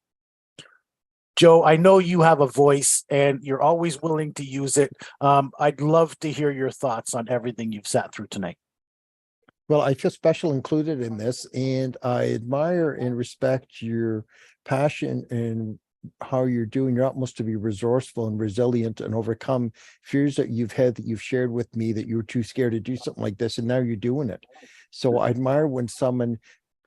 Joe, I know you have a voice and you're always willing to use it. I'd love to hear your thoughts on everything you've sat through tonight. Well, I feel special included in this, and I admire and respect your passion and how you're doing your utmost to be resourceful and resilient and overcome fears that you've had, that you've shared with me, that you were too scared to do something like this, and now you're doing it. So I admire when someone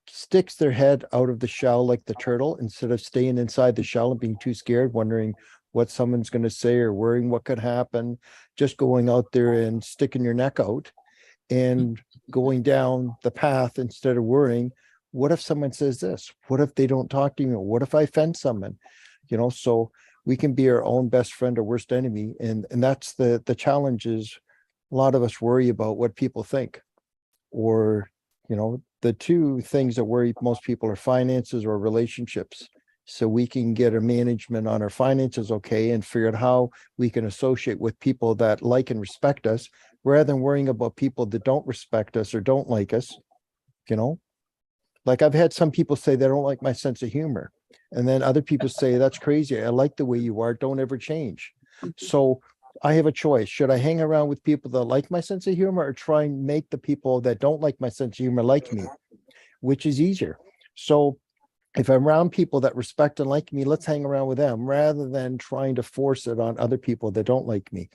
sticks their head out of the shell like the turtle, instead of staying inside the shell and being too scared, wondering what someone's going to say or worrying what could happen, just going out there and sticking your neck out and going down the path instead of worrying, what if someone says this? What if they don't talk to me? What if I offend someone? You know, so we can be our own best friend or worst enemy. And that's the challenge. Is a lot of us worry about what people think, or, you know, the two things that worry most people are finances or relationships. So we can get our management on our finances okay and figure out how we can associate with people that like and respect us, rather than worrying about people that don't respect us or don't like us. you know? Like I've had some people say they don't like my sense of humor. And then other people say, that's crazy. I like the way you are. Don't ever change. So I have a choice. Should I hang around with people that like my sense of humor or try and make the people that don't like my sense of humor like me, which is easier? So if I'm around people that respect and like me, let's hang around with them rather than trying to force it on other people that don't like me,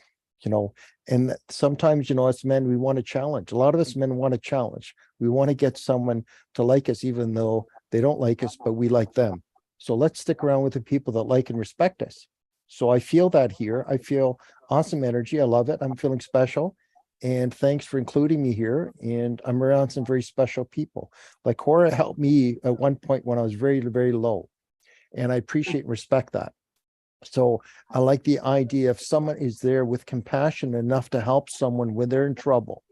you know. And sometimes, you know, as men, we want to challenge. A lot of us men want to challenge. We want to get someone to like us, even though they don't like us, but we like them. So let's stick around with the people that like and respect us. So I feel that here. I feel awesome energy. I love it. I'm feeling special. And thanks for including me here. And I'm around some very special people. Like Cora helped me at one point when I was very, very low. And I appreciate and respect that. So I like the idea if someone is there with compassion enough to help someone when they're in trouble.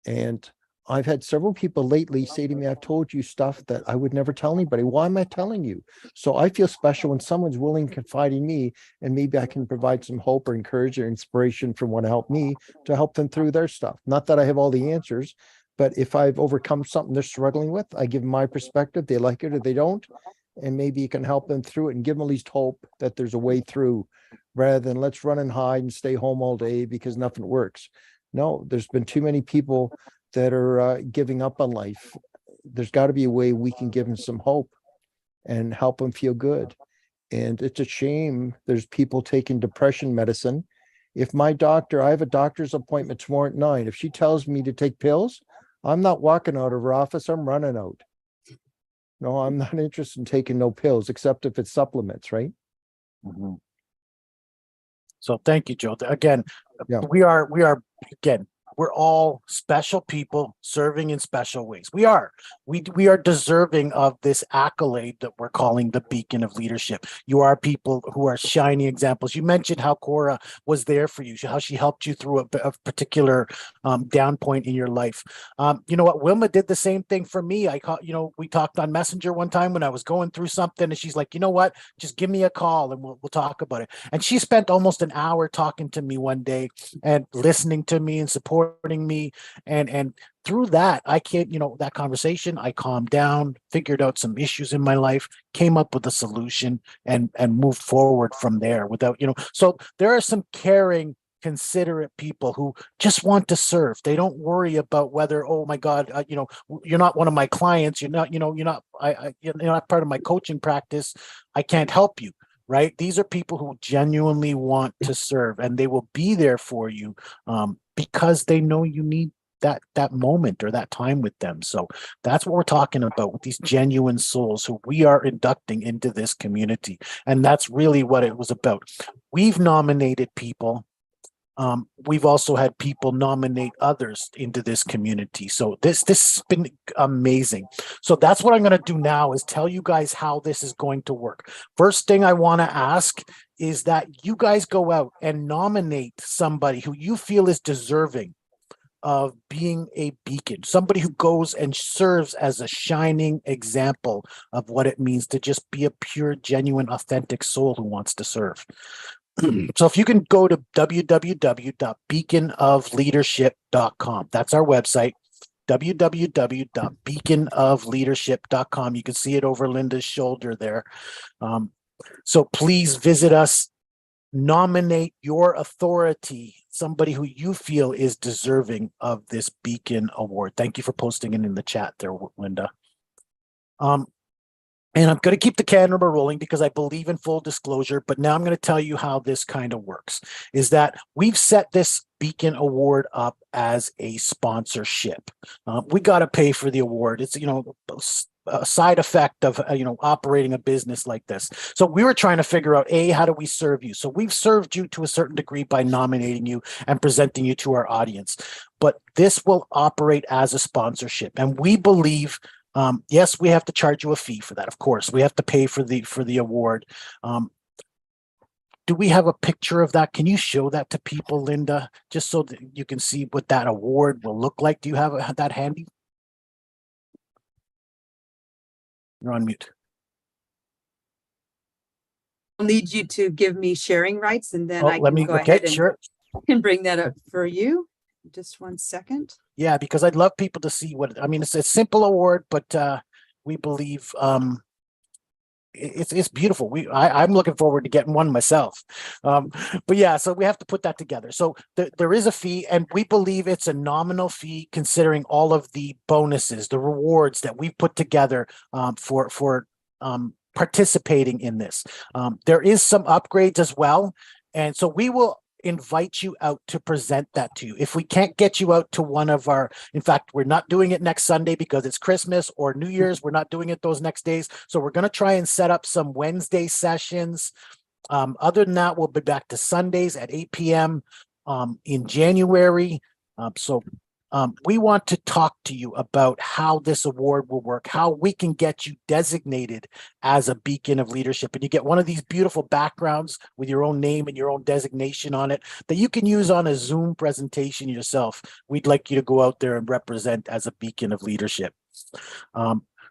And I've had several people lately say to me, I've told you stuff that I would never tell anybody. Why am I telling you? So I feel special when someone's willing to confide in me, and maybe I can provide some hope or encouragement or inspiration from what helped me to help them through their stuff. Not that I have all the answers, but if I've overcome something they're struggling with, I give them my perspective. They like it or they don't. And maybe you can help them through it and give them at least hope that there's a way through, rather than let's run and hide and stay home all day because nothing works. No, there's been too many people that are giving up on life. There's got to be a way we can give them some hope and help them feel good. And it's a shame there's people taking depression medicine. If my doctor, I have a doctor's appointment tomorrow at 9. If she tells me to take pills, I'm not walking out of her office. I'm running out. No, I'm not interested in taking no pills, except if it's supplements, right? Mhm. So thank you, Joe. Again, Yeah. we are again, we're all special people serving in special ways. We are deserving of this accolade that we're calling the beacon of leadership. You are people who are shining examples. You mentioned how Cora was there for you, how she helped you through a particular down point in your life. You know what? Wilma did the same thing for me. We talked on Messenger one time when I was going through something, and she's like, you know what? Just give me a call and we'll talk about it. And she spent almost an hour talking to me one day and listening to me and supporting me, and through that I came, that conversation, I calmed down, figured out some issues in my life, came up with a solution, and moved forward from there without, so there are some caring, considerate people who just want to serve. They don't worry about whether, oh my God, you're not one of my clients, you're not you're not part of my coaching practice, I can't help you. Right? These are people who genuinely want to serve, and they will be there for you because they know you need that moment or that time with them. So that's what we're talking about with these genuine souls who we are inducting into this community. And that's really what it was about. We've nominated people. We've also had people nominate others into this community. So this has been amazing. So that's what I'm going to do now, is tell you guys how this is going to work. First thing I want to ask is that you guys go out and nominate somebody who you feel is deserving of being a beacon, somebody who goes and serves as a shining example of what it means to just be a pure, genuine, authentic soul who wants to serve. So if you can go to www.beaconofleadership.com, that's our website, www.beaconofleadership.com. You can see it over Linda's shoulder there. So please visit us, nominate your authority, somebody who you feel is deserving of this Beacon Award. Thank you for posting it in the chat there, Linda. And I'm going to keep the camera rolling because I believe in full disclosure, but now I'm going to tell you how this kind of works, is that we've set this Beacon Award up as a sponsorship. We got to pay for the award. It's, a side effect of, operating a business like this. So we were trying to figure out, how do we serve you? So we've served you to a certain degree by nominating you and presenting you to our audience, but this will operate as a sponsorship. And we believe, yes, we have to charge you a fee for that. Of course, we have to pay for the award. Do we have a picture of that? Can you show that to people, Linda, just so that you can see what that award will look like? Do you have that handy? You're on mute. I'll need you to give me sharing rights, and then I can go ahead and bring that up for you. Just 1 second. Yeah, because I'd love people to see what, I mean, it's a simple award, but we believe it's beautiful. I'm looking forward to getting one myself. But yeah, so we have to put that together. So there is a fee, and we believe it's a nominal fee considering all of the bonuses, the rewards that we've put together for participating in this. There is some upgrades as well, and so we will invite you out to present that to you. If we can't get you out to one of our, in fact, we're not doing it next Sunday because it's Christmas or New Year's. We're not doing it those next days. So we're going to try and set up some Wednesday sessions. Other than that, we'll be back to Sundays at 8 p.m. In January. We want to talk to you about how this award will work, how we can get you designated as a beacon of leadership. And you get one of these beautiful backgrounds with your own name and your own designation on it that you can use on a Zoom presentation yourself. We'd like you to go out there and represent as a beacon of leadership.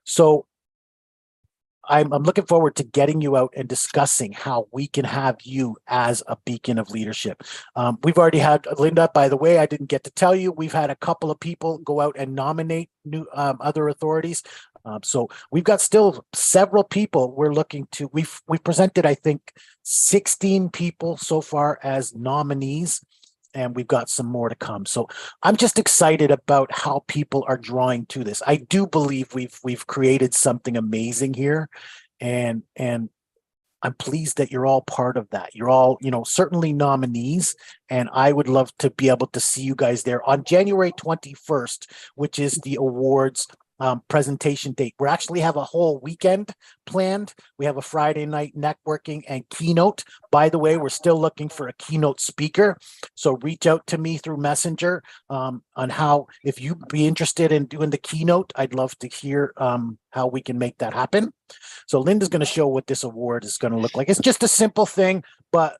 So I'm looking forward to getting you out and discussing how we can have you as a beacon of leadership. We've already had Linda, by the way, I didn't get to tell you, we've had a couple of people go out and nominate new other authorities. So we've got still several people we're looking to, we've presented, I think, 16 people so far as nominees, and we've got some more to come. So I'm just excited about how people are drawing to this. I do believe we've created something amazing here, and I'm pleased that you're all part of that. You're all, certainly nominees, and I would love to be able to see you guys there on January 21st, which is the awards presentation date. We actually have a whole weekend planned. We have a Friday night networking and keynote. By the way, we're still looking for a keynote speaker. So reach out to me through Messenger on how, if you'd be interested in doing the keynote, I'd love to hear how we can make that happen. So Linda's going to show what this award is going to look like. It's just a simple thing, but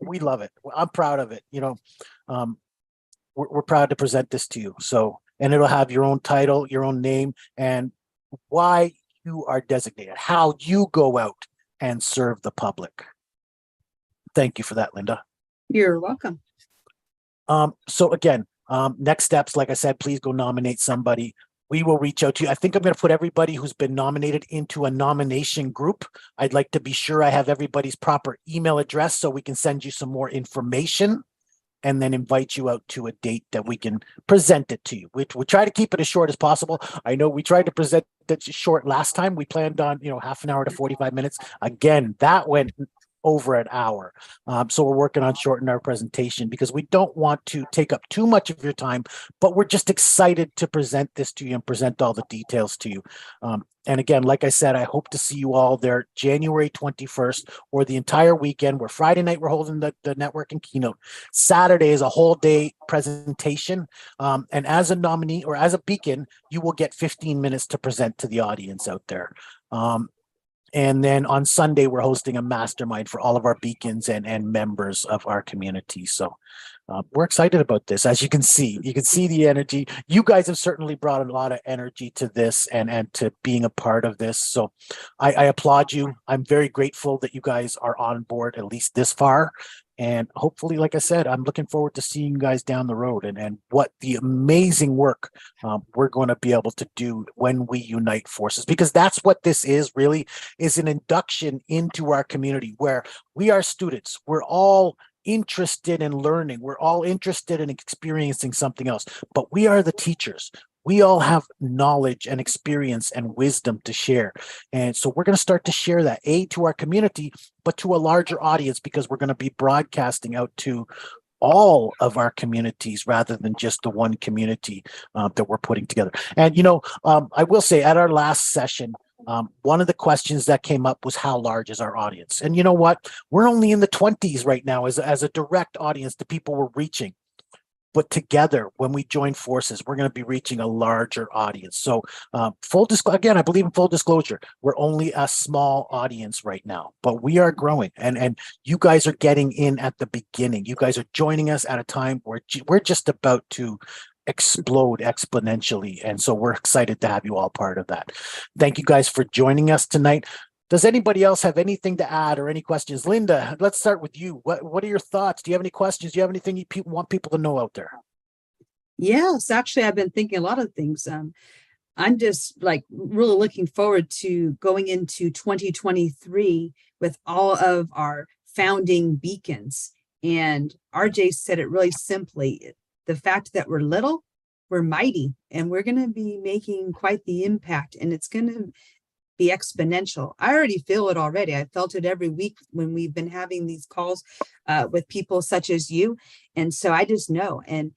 we love it. I'm proud of it. We're proud to present this to you. So, and it'll have your own title, your own name, and why you are designated, how you go out and serve the public. Thank you for that, Linda. You're welcome. So again, next steps, like I said, please go nominate somebody. We will reach out to you. I think I'm going to put everybody who's been nominated into a nomination group. I'd like to be sure I have everybody's proper email address so we can send you some more information, and then invite you out to a date that we can present it to you. We'll try to keep it as short as possible. I know we tried to present it short last time. We planned on, half an hour to 45 minutes. Again, that went over an hour. So we're working on shortening our presentation because we don't want to take up too much of your time, but we're just excited to present this to you and present all the details to you. And again, like I said, I hope to see you all there January 21st or the entire weekend, where Friday night we're holding the networking keynote. Saturday is a whole day presentation. And as a nominee or as a beacon, you will get 15 minutes to present to the audience out there. And then on Sunday, we're hosting a mastermind for all of our beacons and members of our community. So we're excited about this. As you can see the energy. You guys have certainly brought a lot of energy to this and to being a part of this. So I applaud you. I'm very grateful that you guys are on board, at least this far. And hopefully, like I said, I'm looking forward to seeing you guys down the road and what the amazing work we're going to be able to do when we unite forces, because that's what this is really, is an induction into our community where we are students. We're all interested in learning. We're all interested in experiencing something else, but we are the teachers. We all have knowledge and experience and wisdom to share. And so we're going to start to share that, to our community, but to a larger audience, because we're going to be broadcasting out to all of our communities rather than just the one community that we're putting together. And, I will say at our last session, one of the questions that came up was, how large is our audience? And you know what? We're only in the 20s right now as a direct audience, the people we're reaching. But together, when we join forces, we're going to be reaching a larger audience. So full disclosure, again, I believe in full disclosure, we're only a small audience right now, but we are growing. And you guys are getting in at the beginning. You guys are joining us at a time where we're just about to explode exponentially. And so we're excited to have you all part of that. Thank you guys for joining us tonight. Does anybody else have anything to add or any questions? Linda, let's start with you. What are your thoughts? Do you have any questions? Do you have anything you want people to know out there? Yes, actually, I've been thinking a lot of things. I'm just like really looking forward to going into 2023 with all of our founding beacons. And RJ said it really simply. The fact that we're little, we're mighty, and we're going to be making quite the impact, and it's going to be exponential. I already feel it already. I felt it every week when we've been having these calls with people such as you. And so I just know, and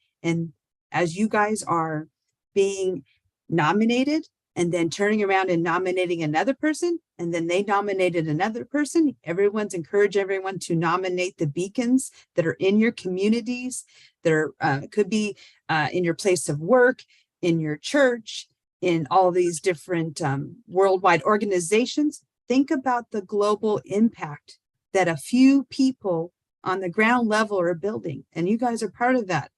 as you guys are being nominated and then turning around and nominating another person, and then they nominated another person, everyone's encouraged everyone to nominate the beacons that are in your communities, that are could be in your place of work, in your church, in all these different worldwide organizations. Think about the global impact that a few people on the ground level are building, and you guys are part of that.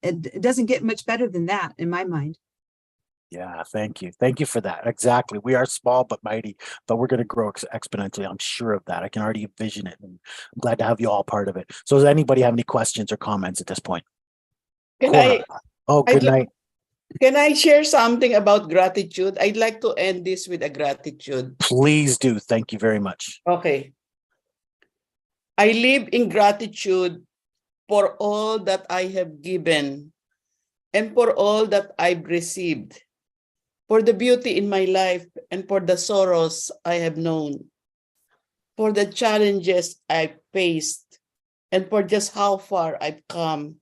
It doesn't get much better than that in my mind. Yeah, thank you. Thank you for that. Exactly. We are small but mighty, but we're going to grow exponentially. I'm sure of that. I can already envision it, and I'm glad to have you all part of it. So does anybody have any questions or comments at this point? Can Cora. Oh, I'd good like- night. Can I share something about gratitude? I'd like to end this with a gratitude. Please do. Thank you very much. Okay. I live in gratitude for all that I have given and for all that I've received, for the beauty in my life and for the sorrows I have known, for the challenges I've faced and for just how far I've come,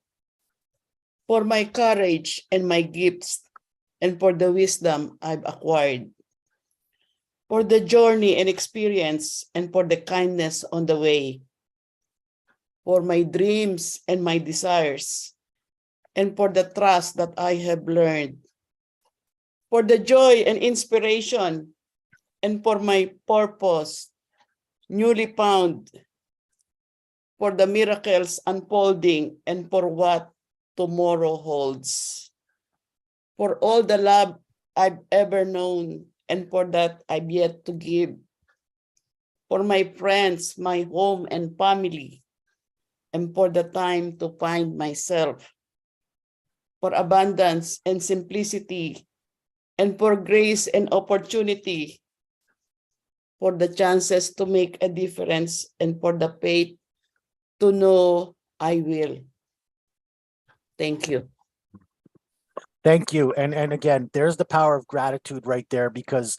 for my courage and my gifts and for the wisdom I've acquired, for the journey and experience and for the kindness on the way, for my dreams and my desires, and for the trust that I have learned, for the joy and inspiration, and for my purpose newly found, for the miracles unfolding, and for what tomorrow holds, for all the love I've ever known, and for that I've yet to give, for my friends, my home and family, and for the time to find myself, for abundance and simplicity, and for grace and opportunity, for the chances to make a difference, and for the faith to know I will. Thank you. Thank you. And again, there's the power of gratitude right there, because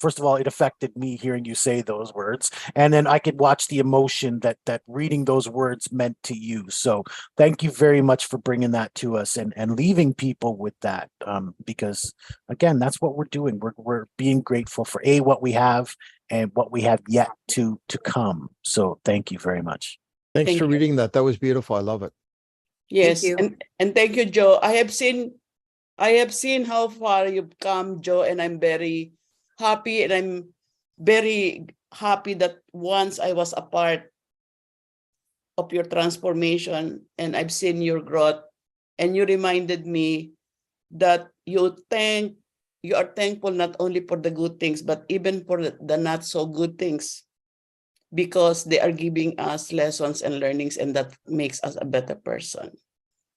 first of all, it affected me hearing you say those words. And then I could watch the emotion that reading those words meant to you. So thank you very much for bringing that to us and leaving people with that. Because again, that's what we're doing. We're being grateful for what we have and what we have yet to come. So thank you very much. Thanks Thank for you. reading that. That was beautiful. I love it. Yes, you. and thank you, Joe. I have seen how far you've come, Joe, and I'm very happy, and I'm very happy that once I was a part of your transformation and I've seen your growth, and you reminded me that you are thankful not only for the good things, but even for the not so good things, because they are giving us lessons and learnings, and that makes us a better person.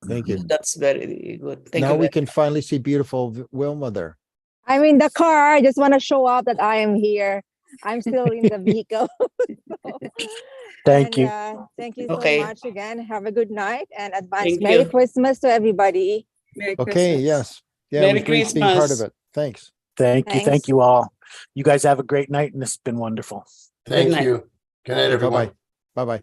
Thank you. That's very good. Thank Now you. we can finally see beautiful Wilma there. I'm in the car. I just want to show off that I am here. I'm still in the vehicle. Thank you. Thank you so Okay. much again. Have a good night and advance Thank Merry you. Christmas to everybody. Merry Okay, Christmas. yes. Yeah, Merry it was great being part of Christmas. it. Thanks. Thank you. Thanks. Thank you all. You guys have a great night, and it's been wonderful. Thank night. you. Good night, Okay, everyone. bye-bye. Bye-bye.